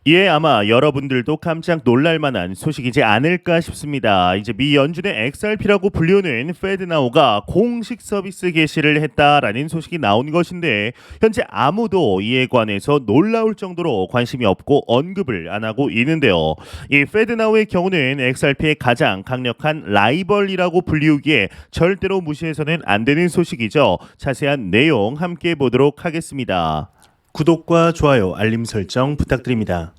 예, 아마 여러분들도 깜짝 놀랄 만한 소식이지 않을까 싶습니다. 이제 미 연준의 XRP라고 불리우는 페드나우가 공식 서비스 개시를 했다라는 소식이 나온 것인데 현재 아무도 이에 관해서 놀라울 정도로 관심이 없고 언급을 안 하고 있는데요. 이 페드나우의 경우는 XRP의 가장 강력한 라이벌이라고 불리우기에 절대로 무시해서는 안 되는 소식이죠. 자세한 내용 함께 보도록 하겠습니다. 구독과 좋아요, 알림 설정 부탁드립니다.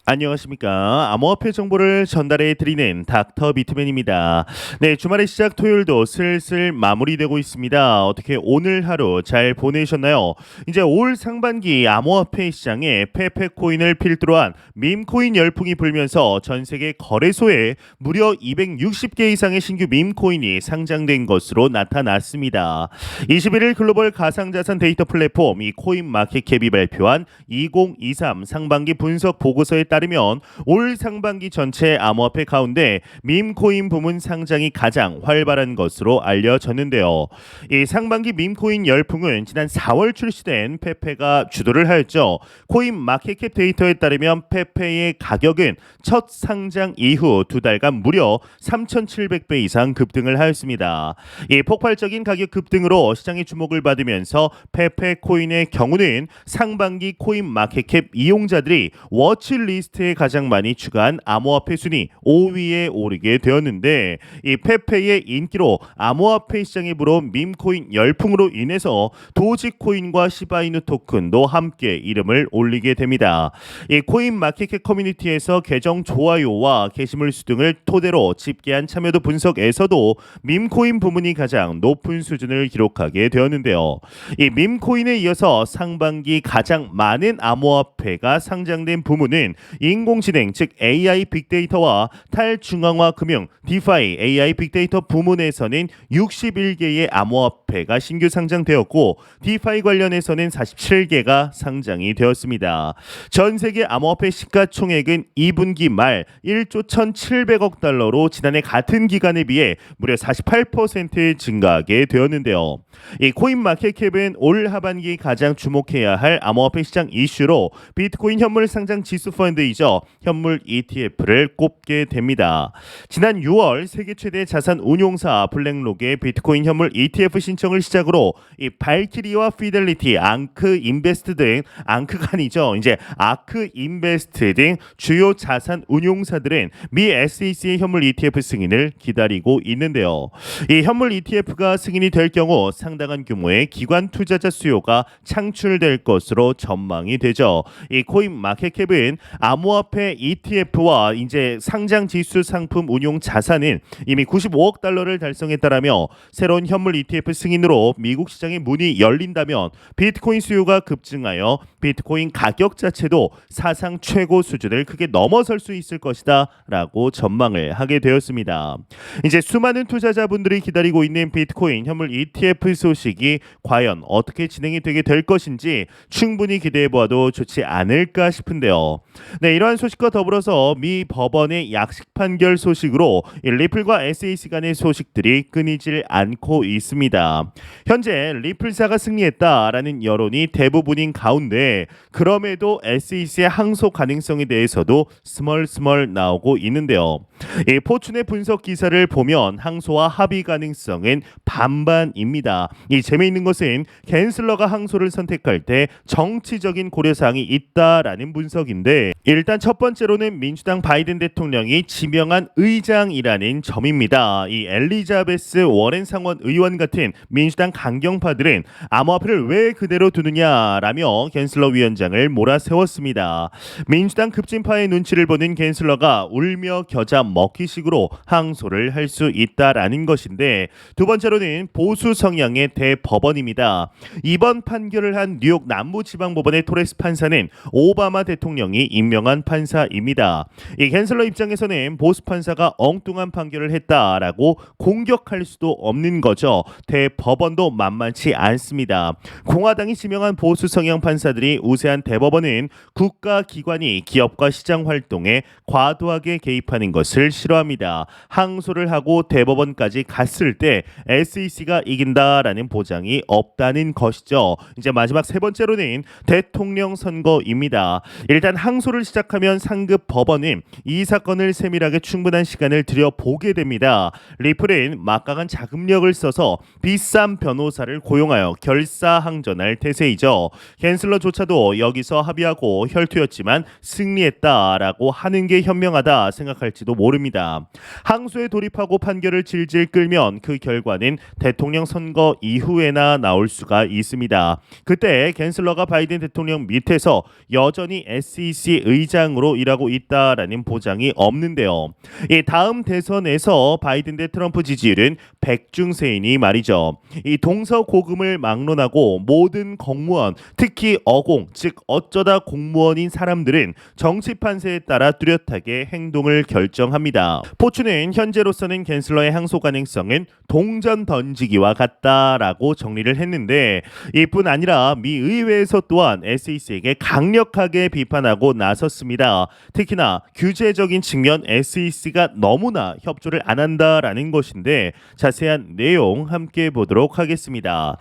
안녕하십니까. 암호화폐 정보를 전달해 드리는 닥터 비트맨입니다. 네, 주말의 시작 토요일도 슬슬 마무리되고 있습니다. 어떻게 오늘 하루 잘 보내셨나요? 이제 올 상반기 암호화폐 시장에 페페코인을 필두로 한 밈코인 열풍이 불면서 전 세계 거래소에 무려 260개 이상의 신규 밈코인이 상장된 것으로 나타났습니다. 21일 글로벌 가상자산 데이터 플랫폼 이 코인마켓캡이 발표한 2023 상반기 분석 보고서에 따르면 올 상반기 전체 암호화폐 가운데 밈코인 부문 상장이 가장 활발한 것으로 알려졌는데요. 이 상반기 밈코인 열풍은 지난 4월 출시된 페페가 주도를 하였죠. 코인 마켓캡 데이터에 따르면 페페의 가격은 첫 상장 이후 두 달간 무려 3,700배 이상 급등을 하였습니다. 이 폭발적인 가격 급등으로 시장의 주목을 받으면서 페페 코인의 경우는 상반기 코인 마켓캡 이용자들이 워치리스트에 가장 많이 추가한 암호화폐 순위 5위에 오르게 되었는데 이 페페의 인기로 암호화폐 시장에 불어온 밈코인 열풍으로 인해서 도지코인과 시바이누 토큰도 함께 이름을 올리게 됩니다. 이 코인 마켓캡 커뮤니티에서 계정 좋아요와 게시물 수 등을 토대로 집계한 참여도 분석에서도 밈코인 부문이 가장 높은 수준을 기록하게 되었는데요. 이 밈코인에 이어서 상반기 가장 많은 암호화폐가 상장된 부문은 인공지능 즉 AI 빅데이터와 탈중앙화 금융 디파이 AI 빅데이터 부문에서는 61개의 암호화폐가 신규 상장되었고 디파이 관련해서는 47개가 상장이 되었습니다. 전 세계 암호화폐 시가총액은 2분기 말 1조 1,700억 달러로 지난해 같은 기간에 비해 무려 48% 증가하게 되었는데요. 이 코인마켓캡은 올 하반기 가장 주목해야 할 암호화폐 시장 이슈로 비트코인 현물 상장 지수 펀드이죠. 현물 ETF를 꼽게 됩니다. 지난 6월 세계 최대 자산 운용사 블랙록의 비트코인 현물 ETF 신청을 시작으로 이 발키리와 피델리티, 앙크 인베스트 등 앙크가 아니죠. 이제 아크 인베스트 등 주요 자산 운용사들은 미 SEC의 현물 ETF 승인을 기다리고 있는데요. 이 현물 ETF가 승인이 될 경우 상당한 규모의 기관 투자자 수요가 창출될 것으로 전망이 되죠. 이 코인 마켓캡은 암호화폐 ETF와 이제 상장 지수 상품 운용 자산은 이미 95억 달러를 달성했다라며 새로운 현물 ETF 승인으로 미국 시장의 문이 열린다면 비트코인 수요가 급증하여 비트코인 가격 자체도 사상 최고 수준을 크게 넘어설 수 있을 것이다라고 전망을 하게 되었습니다. 이제 수많은 투자자분들이 기다리고 있는 비트코인 현물 ETF 소식이 과연 어떻게 진행이 되게 될 것인지 충분히 기대해 보아도 좋지 않을까 싶은데요. 네, 이러한 소식과 더불어서 미 법원의 약식 판결 소식으로 리플과 SEC 간의 소식들이 끊이질 않고 있습니다. 현재 리플사가 승리했다라는 여론이 대부분인 가운데 그럼에도 SEC의 항소 가능성에 대해서도 스멀스멀 나오고 있는데요. 이 포춘의 분석 기사를 보면 항소와 합의 가능성은 반반입니다. 이 재미있는 것은 갠슬러가 항소를 선택할 때 정치적인 고려사항이 있다라는 분석인데 일단 첫 번째로는 민주당 바이든 대통령이 지명한 의장이라는 점입니다. 이 엘리자베스 워렌 상원 의원 같은 민주당 강경파들은 암호화폐를 왜 그대로 두느냐라며 갠슬러 위원장을 몰아세웠습니다. 민주당 급진파의 눈치를 보는 갠슬러가 울며 겨자 먹기식으로 항소를 할 수 있다라는 것인데 두 번째로는 보수 성향의 대법원입니다. 이번 판결을 한 뉴욕 남부지방법원의 토레스 판사는 오바마 대통령이 임명한 판사입니다. 이 갠슬러 입장에서는 보수 판사가 엉뚱한 판결을 했다라고 공격할 수도 없는 거죠. 대법원도 만만치 않습니다. 공화당이 지명한 보수 성향 판사들이 우세한 대법원은 국가기관이 기업과 시장 활동에 과도하게 개입하는 것을 싫어합니다. 항소를 하고 대법원까지 갔을 때 SEC가 이긴다라는 보장이 없다는 것이죠. 이제 마지막 세 번째로는 대통령 선거입니다. 일단 항소를 시작하면 상급 법원은 이 사건을 세밀하게 충분한 시간을 들여보게 됩니다. 리플은 막강한 자금력을 써서 비싼 변호사를 고용하여 결사항전할 태세이죠. 갠슬러조차도 여기서 합의하고 혈투였지만 승리했다라고 하는 게 현명하다 생각할지도 모릅니다. 항소에 돌입하고 판결을 질질 끌면 그 결과는 대통령 선거 이후에나 나올 수가 있습니다. 그때 갠슬러가 바이든 대통령 밑에서 여전히 SEC 의장으로 일하고 있다라는 보장이 없는데요. 이 다음 대선에서 바이든 대 트럼프 지지율은 백중세이니 말이죠. 이 동서고금을 막론하고 모든 공무원, 특히 어공, 즉 어쩌다 공무원인 사람들은 정치 판세에 따라 뚜렷하게 행동을 결정합니다. 포춘은 현재로서는 갠슬러의 항소 가능성은 동전 던지기와 같다라고 정리를 했는데, 이뿐 아니라 미 의회에서 또한 SEC에게 강력하게 비판하고 나섰습니다. 특히나 규제적인 측면 SEC가 너무나 협조를 안 한다라는 것인데, 자세한 내용 함께 보도록 하겠습니다.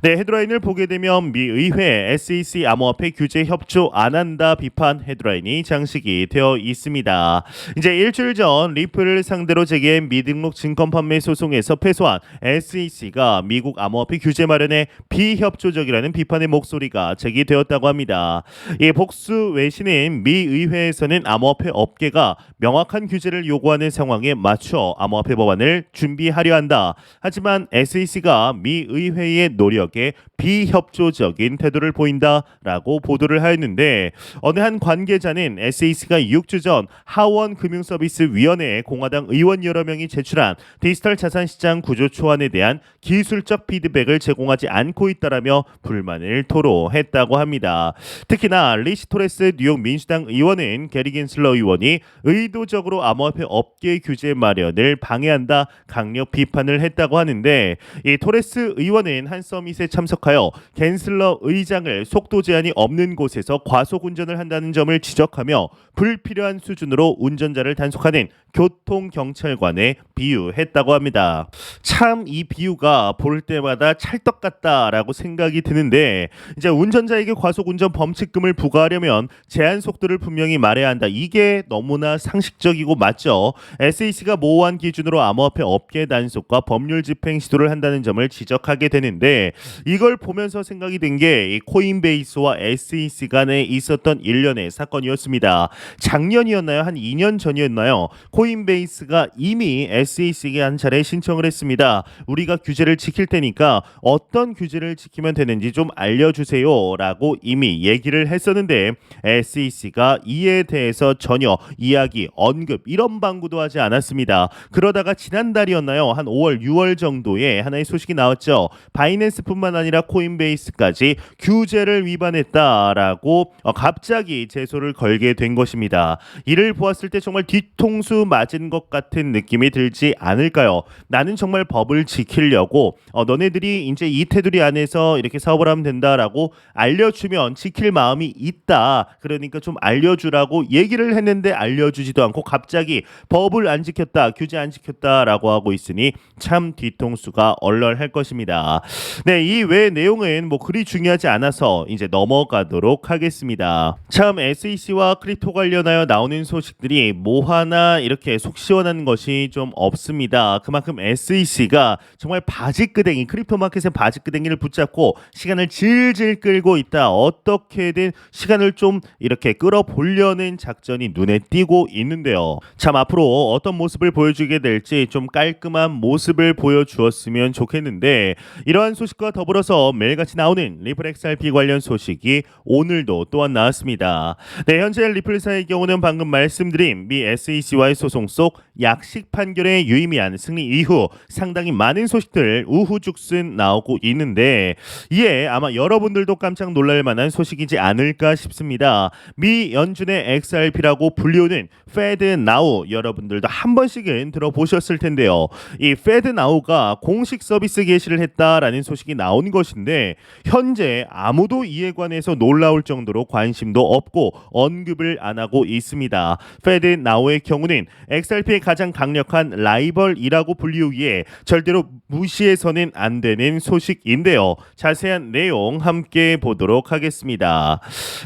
네, 헤드라인을 보게 되면 미 의회 SEC 암호화폐 규제 협조 안 한다 비판 헤드라인이 장식이 되어 있습니다. 이제 일주일 전 리플을 상대로 제기한 미등록 증권 판매 소송에서 패소한 SEC가 미국 암호화폐 규제 마련에 비협조적이라는 비판의 목소리가 제기되었다고 합니다. 이 복수 외신인 미 의회에서는 암호화폐 업계가 명확한 규제를 요구하는 상황에 맞춰 암호화폐 법안을 준비하려 한다. 하지만 SEC가 미 의회의 노력에 비협조적인 태도를 보인다라고 보도를 하였는데, 어느 한 관계자는 SEC가 6주 전 하원금융서비스위원회에 공화당 의원 여러 명이 제출한 디지털 자산시장 구조 초안에 대한 기술적 피드백을 제공하지 않고 있다라며 불만을 토로했다고 합니다. 특히나 리시 토레스 뉴욕 민주당 의원은 게리 갠슬러 의원이 의도적으로 암호화폐 업계 규제 마련을 방해한다 강력 비판을 했다고 하는데, 이 토레스 의원은 한 서밋에 참석하여 갠슬러 의장을 속도 제한이 없는 곳에서 과속 운전을 한다는 점을 지적하며 불필요한 수준으로 운전자를 단속하는 교통경찰관에 비유했다고 합니다. 참 이 비유가 볼 때마다 찰떡 같다라고 생각이 드는데, 이제 운전자에게 과속 운전 범칙금을 부과하려면 제한 속도를 분명히 말해야 한다. 이게 너무나 상식적이고 맞죠. SEC가 모호한 기준으로 암호화폐 업계 단속과 법률 집행 시도를 한다는 점을 지적하게 되는데, 이걸 보면서 생각이 든 게 코인베이스와 SEC 간에 있었던 일련의 사건이었습니다. 작년이었나요? 한 2년 전이었나요? 코인베이스가 이미 SEC에게 한 차례 신청을 했습니다. 우리가 규제를 지킬 테니까 어떤 규제를 지키면 되는지 좀 알려주세요 라고 이미 얘기를 했었는데, SEC가 이에 대해서 전혀 이야기, 언급 이런 방구도 하지 않았습니다. 그러다가 지난달이었나요? 한 5월, 6월 정도에 하나의 소식이 나왔죠. 바이낸스뿐만 아니라 코인베이스까지 규제를 위반했다라고 갑자기 제소를 걸게 된 것입니다. 이를 보았을 때 정말 뒤통수 맞은 것 같은 느낌이 들지 않을까요? 나는 정말 법을 지키려고 너네들이 이제 이 테두리 안에서 이렇게 사업을 하면 된다라고 알려주면 지킬 마음이 있다. 그러니까 좀 알려주라고 얘기를 했는데 알려주지도 않고 갑자기 법을 안 지켰다, 규제 안 지켰다라고 하고 있으니 참 뒤통수가 얼얼할 것입니다. 네, 이 외 내용은 뭐 그리 중요하지 않아서 이제 넘어가도록 하겠습니다. 참 SEC와 크립토 관련하여 나오는 소식들이 뭐 하나 이렇게 속 시원한 것이 좀 없습니다. 그만큼 SEC가 정말 바지끄댕이, 크립토 마켓의 바지끄댕이를 붙잡고 시간을 질질 끌고 있다. 어떻게든 시간을 좀 이렇게 끌어보려는 작전이 눈에 띄고 있는데요. 참 앞으로 어떤 모습을 보여주게 될지 좀 깔끔한 모습을 보여주었으면 좋겠는데, 이러한 소식과 더불어서 매일같이 나오는 리플 XRP 관련 소식이 오늘도 또한 나왔습니다. 네, 현재 리플사의 경우는 방금 말씀드린 미 SEC와의 소송 속 약식 판결의 유의미한 승리 이후 상당히 많은 소식들 우후죽순 나오고 있는데, 이에 아마 여러분들도 깜짝 놀랄 만한 소식이지 않을까 싶습니다. 미 연준의 XRP라고 불리우는 FedNow, 여러분들도 한 번씩은 들어보셨을 텐데요. 이 FedNow가 공식 서비스 개시를 했다라는 소식이 나온 것인데, 현재 아무도 이에 관해서 놀라울 정도로 관심도 없고 언급을 안 하고 있습니다. FedNow의 경우는 XRP의 가장 강력한 라이벌이라고 불리우기에 절대로 무시해서는 안 되는 소식인데요. 자세한 내용 함께 보도록 하겠습니다.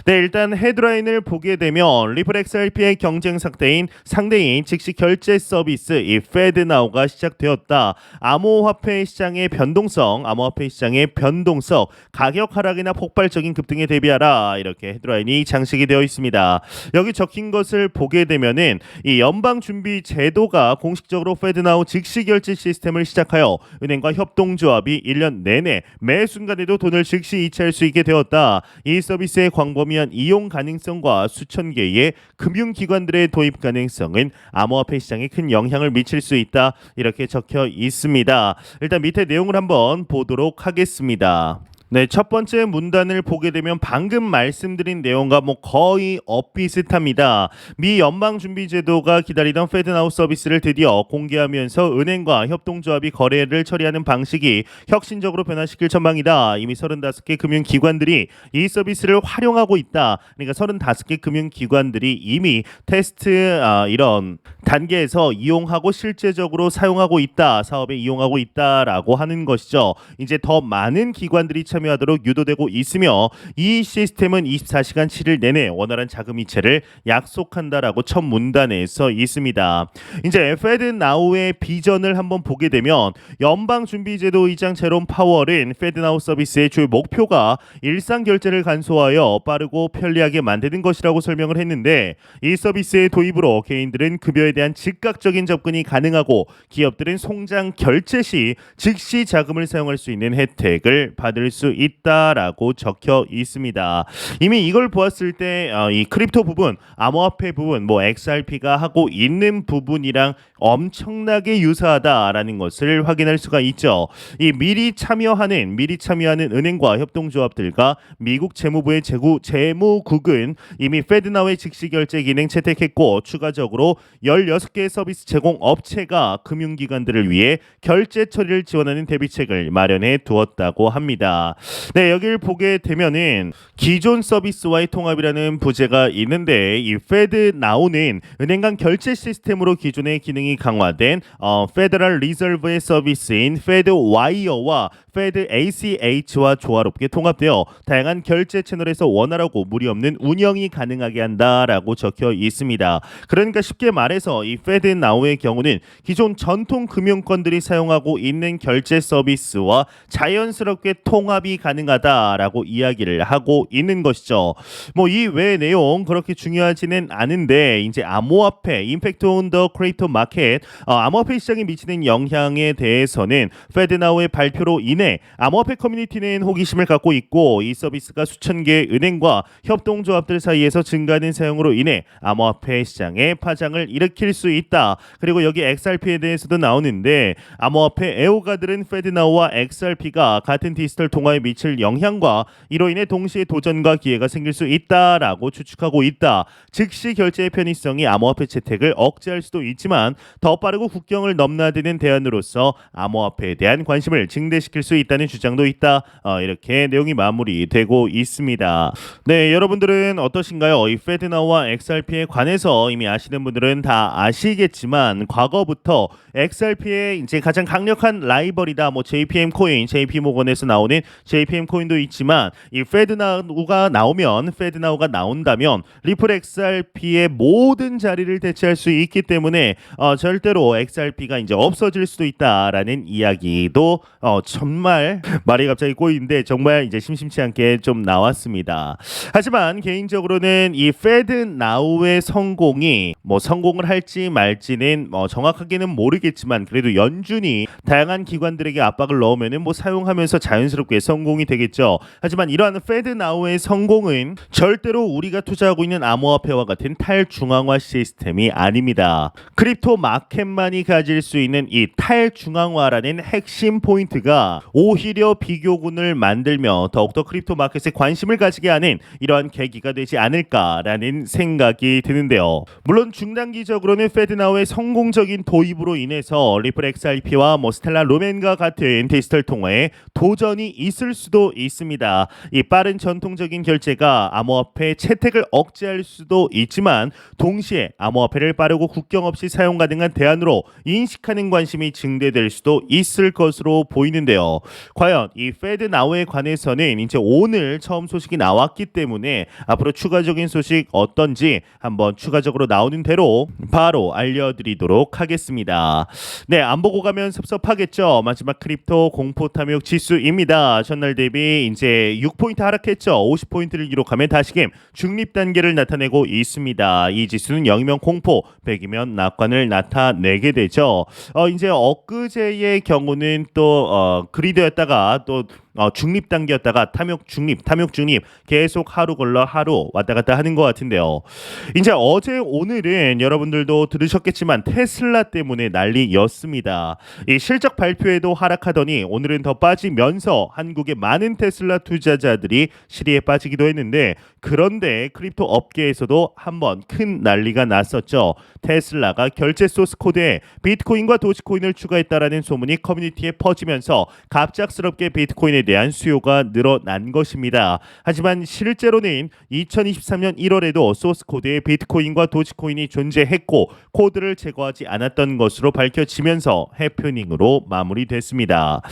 네, 일단 헤드라인을 화면을 보게 되면 리플 XRP의 경쟁 상대인 즉시 결제 서비스 이 FedNow가 시작되었다. 암호화폐 시장의 변동성, 가격 하락이나 폭발적인 급등에 대비하라 이렇게 헤드라인이 장식이 되어 있습니다. 여기 적힌 것을 보게 되면은 이 연방준비제도가 공식적으로 FedNow 즉시 결제 시스템을 시작하여 은행과 협동조합이 1년 내내 매 순간에도 돈을 즉시 이체할 수 있게 되었다. 이 서비스의 광범위한 이용 가능성과 수천 개의 금융기관들의 도입 가능성은 암호화폐 시장에 큰 영향을 미칠 수 있다. 이렇게 적혀 있습니다. 일단 밑에 내용을 한번 보도록 하겠습니다. 네, 첫 번째 문단을 보게 되면 방금 말씀드린 내용과 거의 엇비슷합니다. 미 연방준비제도가 기다리던 FedNow 서비스를 드디어 공개하면서 은행과 협동조합이 거래를 처리하는 방식이 혁신적으로 변화시킬 전망이다. 이미 35개 금융기관들이 이 서비스를 활용하고 있다. 그러니까 35개 금융기관들이 이미 테스트 이런 단계에서 이용하고 실제적으로 사용하고 있다. 사업에 이용하고 있다라고 하는 것이죠. 이제 더 많은 기관들이 참여하도록 유도되고 있으며 이 시스템은 24시간 7일 내내 원활한 자금 이체를 약속한다라고 첫 문단에서 있습니다. 이제 FedNow의 비전을 한번 보게 되면 연방준비제도 의장 제롬 파월은 FedNow 서비스의 주요 목표가 일상 결제를 간소화하여 빠르고 편리하게 만드는 것이라고 설명을 했는데 이 서비스의 도입으로 개인들은 급여에 대한 즉각적인 접근이 가능하고 기업들은 송장 결제 시 즉시 자금을 사용할 수 있는 혜택을 받을 수 있다라고 적혀 있습니다. 이미 이걸 보았을 때 이 크립토 부분, 암호화폐 부분, XRP가 하고 있는 부분이랑 엄청나게 유사하다라는 것을 확인할 수가 있죠. 이 미리 참여하는 은행과 협동조합들과 미국 재무부의 재무국은 이미 FedNow의 즉시 결제 기능 채택했고 추가적으로 16개의 서비스 제공 업체가 금융기관들을 위해 결제 처리를 지원하는 대비책을 마련해 두었다고 합니다. 네, 여기를 보게 되면은 기존 서비스와의 통합이라는 부제가 있는데 이 FedNow는 은행 간 결제 시스템으로 기존의 기능이 강화된 페더럴 리저브의 서비스인 FedWire와 FedACH와 조화롭게 통합되어 다양한 결제 채널에서 원활하고 무리 없는 운영이 가능하게 한다라고 적혀 있습니다. 그러니까 쉽게 말해서 이 FedNow의 경우는 기존 전통 금융권들이 사용하고 있는 결제 서비스와 자연스럽게 통합이 가능하다라고 이야기를 하고 있는 것이죠. 이 외의 내용 그렇게 중요하지는 않은데 이제 암호화폐 임팩트 온 더 크립토 마켓 암호화폐 시장에 미치는 영향에 대해서는 FedNow의 발표로 인해 암호화폐 커뮤니티는 호기심을 갖고 있고 이 서비스가 수천 개의 은행과 협동조합들 사이에서 증가하는 사용으로 인해 암호화폐 시장에 파장을 일으킬 수 있다. 그리고 여기 XRP에 대해서도 나오는데 암호화폐 애호가들은 FedNow와 XRP가 같은 디지털 통화에 미칠 영향과 이로 인해 동시에 도전과 기회가 생길 수 있다라고 추측하고 있다. 즉시 결제의 편의성이 암호화폐 채택을 억제할 수도 있지만 더 빠르고 국경을 넘나드는 대안으로서 암호화폐에 대한 관심을 증대시킬 수 있다는 주장도 있다. 이렇게 내용이 마무리되고 있습니다. 네, 여러분들은 어떠신가요? 이 FedNow와 XRP에 관해서 이미 아시는 분들은 다 아시겠지만 과거부터 XRP의 이제 가장 강력한 라이벌이다. JPM 코인, JP 모건에서 나오는 JPM 코인도 있지만 이 FedNow가 나온다면 리플 XRP의 모든 자리를 대체할 수 있기 때문에 절대로 XRP가 이제 없어질 수도 있다라는 이야기도 정말 말이 갑자기 꼬이는데 정말 이제 심심치 않게 좀 나왔습니다. 하지만 개인적으로는 이 FedNow의 성공이 성공을 할지 말지는 정확하게는 모르겠지만 그래도 연준이 다양한 기관들에게 압박을 넣으면은 사용하면서 자연스럽게 성공이 되겠죠. 하지만 이러한 FedNow의 성공은 절대로 우리가 투자하고 있는 암호화폐와 같은 탈중앙화 시스템이 아닙니다. 크립토 마켓만이 가질 수 있는 이 탈중앙화라는 핵심 포인트가 오히려 비교군을 만들며 더욱더 크립토 마켓에 관심을 가지게 하는 이러한 계기가 되지 않을까라는 생각이 드는데요. 물론 중단기적으로는 FedNow의 성공적인 도입으로 인해서 리플 XRP와 스텔라 루멘과 같은 디지털 통화에 도전이 있을 없을 수도 있습니다. 이 빠른 전통적인 결제가 암호화폐 채택을 억제할 수도 있지만 동시에 암호화폐를 빠르고 국경 없이 사용 가능한 대안으로 인식하는 관심이 증대될 수도 있을 것으로 보이는데요. 과연 이 페드 나우에 관해서는 이제 오늘 처음 소식이 나왔기 때문에 앞으로 추가적인 소식 어떤지 한번 추가적으로 나오는 대로 바로 알려드리도록 하겠습니다. 네, 안 보고 가면 섭섭하겠죠. 마지막 크립토 공포 탐욕 지수입니다. 전날 대비 이제 6포인트 하락했죠. 50포인트를 기록하면 다시금 중립 단계를 나타내고 있습니다. 이 지수는 0이면 공포, 100이면 낙관을 나타내게 되죠. 이제 엊그제의 경우는 또 그리드였다가 또 중립 단계였다가 탐욕 중립 계속 하루 걸러 하루 왔다 갔다 하는 것 같은데요. 이제 어제 오늘은 여러분들도 들으셨겠지만 테슬라 때문에 난리였습니다. 이 실적 발표에도 하락하더니 오늘은 더 빠지면서 한국의 많은 테슬라 투자자들이 시리에 빠지기도 했는데, 그런데 크립토 업계에서도 한번 큰 난리가 났었죠. 테슬라가 결제 소스 코드에 비트코인과 도지코인을 추가했다라는 소문이 커뮤니티에 퍼지면서 갑작스럽게 비트코인에 대한 수요가 늘어난 것입니다. 하지만 실제로는 2023년 1월에도 소스 코드에 비트코인과 도지코인이 존재했고 코드를 제거하지 않았던 것으로 밝혀지면서 해프닝으로 마무리됐습니다.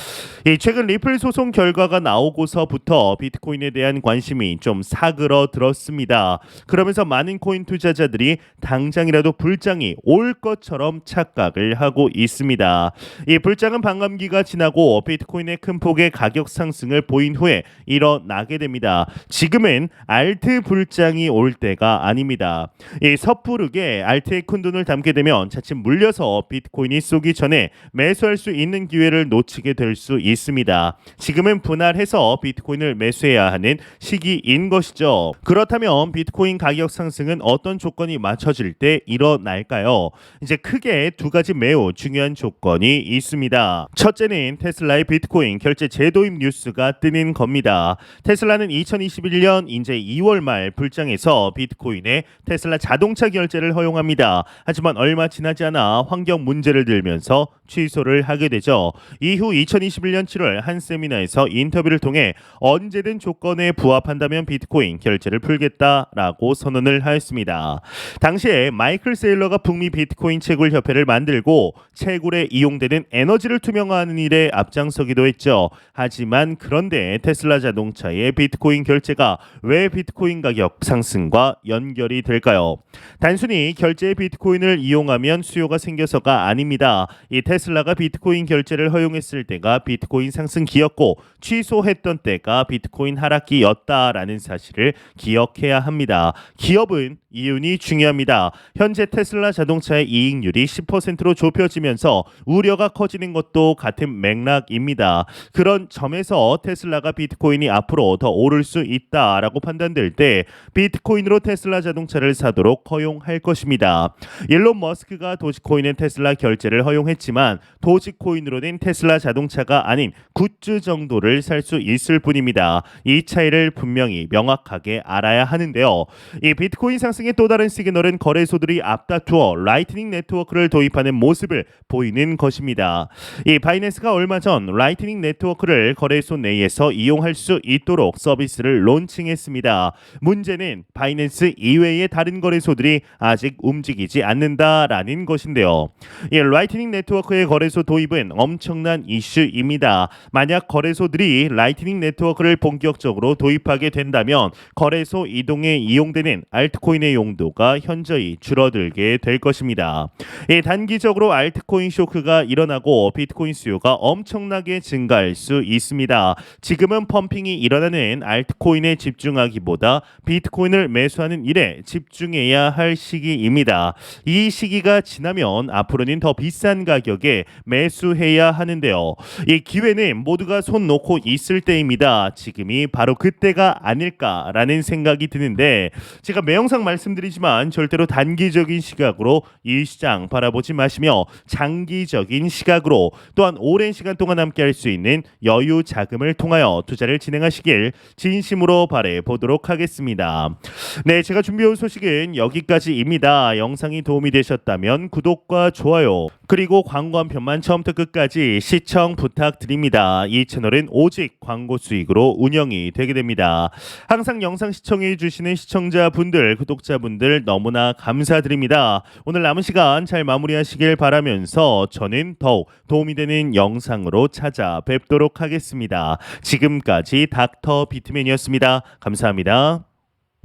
최근 리플 소송 결과가 나오고서부터 비트코인에 대한 관심이 좀 사그러들었습니다. 그러면서 많은 코인 투자자들이 당장이라도 불장이 올 것처럼 착각을 하고 있습니다. 이 불장은 반감기가 지나고 비트코인의 큰 폭의 가격 상승을 보인 후에 일어나게 됩니다. 지금은 알트 불장이 올 때가 아닙니다. 이 섣부르게 알트에 큰 돈을 담게 되면 자칫 물려서 비트코인이 쏘기 전에 매수할 수 있는 기회를 놓치게 될 수 있습니다. 지금은 분할해서 비트코인을 매수해야 하는 시기인 것이죠. 그렇다면 비트코인 가격 상승은 어떤 조건이 맞춰질 때 일어날까요? 이제 크게 두 가지 매우 중요한 조건이 있습니다. 첫째는 테슬라의 비트코인 결제 재도입 뉴스가 뜨는 겁니다. 테슬라는 2021년 이제 2월 말 불장에서 비트코인에 테슬라 자동차 결제를 허용합니다. 하지만 얼마 지나지 않아 환경 문제를 들면서 취소를 하게 되죠. 이후 2021년 7월 한 세미나에서 인터뷰를 통해 언제든 조건에 부합한다면 비트코인 결제를 풀겠다라고 선언을 하였습니다. 당시에 마이클 세일러가 북미 비트코인 채굴 협회를 만들고 채굴에 이용되는 에너지를 투명화하는 일에 앞장서기도 했죠. 하지만 그런데 테슬라 자동차의 비트코인 결제가 왜 비트코인 가격 상승과 연결이 될까요? 단순히 결제에 비트코인을 이용하면 수요가 생겨서가 아닙니다. 이 테슬라가 비트코인 결제를 허용했을 때가 비트코인 상승기였고 취소했던 때가 비트코인 하락기였다라는 사실을 기억해야 합니다. 기업은 이윤이 중요합니다. 현재 테슬라 자동차의 이익률이 10%로 좁혀지면서 우려가 커지는 것도 같은 맥락입니다. 그런 점에서 테슬라가 비트코인이 앞으로 더 오를 수 있다라고 판단될 때 비트코인으로 테슬라 자동차를 사도록 허용할 것입니다. 일론 머스크가 도지코인의 테슬라 결제를 허용했지만 도지코인으로는 테슬라 자동차가 아닌 굿즈 정도를 살 수 있을 뿐입니다. 이 차이를 분명히 명확하게 알아야 하는데요. 이 비트코인 상승의 또 다른 시그널은 거래소들이 앞다투어 라이트닝 네트워크를 도입하는 모습을 보이는 것입니다. 이 바이낸스가 얼마 전 라이트닝 네트워크를 거래소 내에서 이용할 수 있도록 서비스를 론칭했습니다. 문제는 바이낸스 이외의 다른 거래소들이 아직 움직이지 않는다라는 것인데요. 이 라이트닝 네트워크의 거래소 도입은 엄청난 이슈입니다. 만약 거래소들이 라이트닝 네트워크를 본격적으로 도입하게 된다면 거래소 이동에 이용되는 알트코인의 용도가 현저히 줄어들게 될 것입니다. 단기적으로 알트코인 쇼크가 일어나고 비트코인 수요가 엄청나게 증가할 수 있습니다. 지금은 펌핑이 일어나는 알트코인에 집중하기보다 비트코인을 매수하는 일에 집중해야 할 시기입니다. 이 시기가 지나면 앞으로는 더 비싼 가격에 매수해야 하는데요. 이 기회는 모두가 손 놓고 있을 때입니다. 지금이 바로 그때가 아닐까라는 생각이 드는데, 제가 매영상 말씀드리지만 절대로 단기적인 시각으로 이 시장 바라보지 마시며 장기적인 시각으로 또한 오랜 시간 동안 함께 할 수 있는 여유 자금을 통하여 투자를 진행하시길 진심으로 바래 보도록 하겠습니다. 네, 제가 준비해온 소식은 여기까지입니다. 영상이 도움이 되셨다면 구독과 좋아요 그리고 광고 한 편만 처음부터 끝까지 시청 부탁드립니다. 이 채널은 오직 광고 수익으로 운영이 되게 됩니다. 항상 영상 시청해 주시는 시청자분들, 구독자분들 너무나 감사드립니다. 오늘 남은 시간 잘 마무리하시길 바라면서 저는 더욱 도움이 되는 영상으로 찾아뵙도록 하겠습니다. 지금까지 닥터 비트맨이었습니다. 감사합니다.